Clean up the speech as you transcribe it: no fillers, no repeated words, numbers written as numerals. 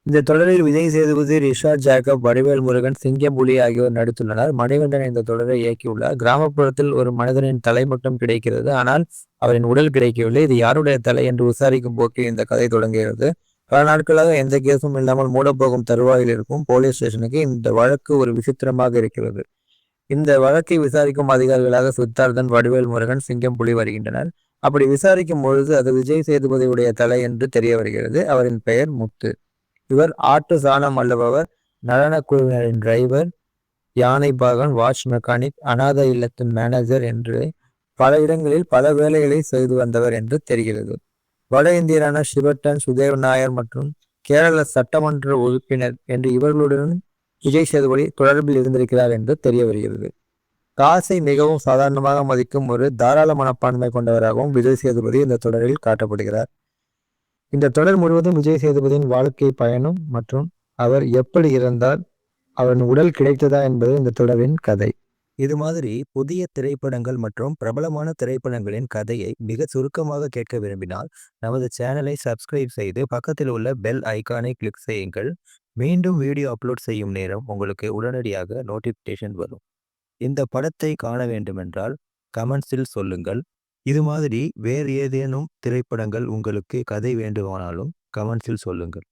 இந்த தொடரில் விஜய் சேதுபதி, ரிஷாட் ஜேக்கப், வடிவேல் முருகன், சிங்கம்புலி ஆகியோர் நடித்துள்ளனர். மணிகண்டன் இந்த தொடரை இயக்கியுள்ளார். கிராமப்புறத்தில் ஒரு மனிதனின் தலை மட்டும் கிடைக்கிறது. ஆனால் அவரின் உடல் கிடைக்கவில்லை. இது யாருடைய தலை என்று விசாரிக்கும் போக்கில் இந்த கதை தொடங்குகிறது. பல நாட்களாக எந்த கேஸும் இல்லாமல் மூடப்போகும் தருவாயில் இருக்கும் போலீஸ் ஸ்டேஷனுக்கு இந்த வழக்கு ஒரு விசித்திரமாக இருக்கிறது. இந்த வழக்கை விசாரிக்கும் அதிகாரிகளாக சித்தார்த்தன், வடிவேல் முருகன், சிங்கம்புலி வருகின்றனர். அப்படி விசாரிக்கும் பொழுது அது விஜய் சேதுபதியுடைய தலை என்று தெரிய வருகிறது. அவரின் பெயர் முத்து. இவர் ஆட்டு சாணம் அள்ளுபவர், நடன குழுவினரின் டிரைவர், யானை பாகன், வாட்ச் மெக்கானிக், அநாத இல்லத்தின் மேனேஜர் என்று பல இடங்களில் பல வேலைகளை செய்து வந்தவர் என்று தெரிகிறது. வட இந்தியரான சிவட்டன், சுதேவ் நாயர் மற்றும் கேரள சட்டமன்ற உறுப்பினர் என்று இவர்களுடன் விஜய் சேதுபதி தொடர்பில் இருந்திருக்கிறார் என்று தெரிய வருகிறது. காசை மிகவும் சாதாரணமாக மதிக்கும் ஒரு தாராள மனப்பான்மை கொண்டவராகவும் விஜய் சேதுபதி இந்த தொடரில் காட்டப்படுகிறார். இந்த தொடர் முழுவதும் விஜய் சேதுபதியின் வாழ்க்கை பயணம் மற்றும் அவர் எப்படி இறந்தார், அவரின் உடல் கிடைத்ததா என்பது இந்த தொடரின் கதை. இது மாதிரி புதிய திரைப்படங்கள் மற்றும் பிரபலமான திரைப்படங்களின் கதையை மிக சுருக்கமாக கேட்க விரும்பினால் நமது சேனலை சப்ஸ்கிரைப் செய்து பக்கத்தில் உள்ள பெல் ஐக்கானை கிளிக் செய்யுங்கள். மீண்டும் வீடியோ அப்லோட் செய்யும் நேரம் உங்களுக்கு உடனடியாக நோட்டிஃபிகேஷன் வரும். இந்த படத்தை காண வேண்டுமென்றால் கமெண்ட்ஸில் சொல்லுங்கள். இது மாதிரி வேறு ஏதேனும் திரைப்படங்கள் உங்களுக்கு கதை வேண்டுமானாலும் கமெண்ட்ஸில் சொல்லுங்கள்.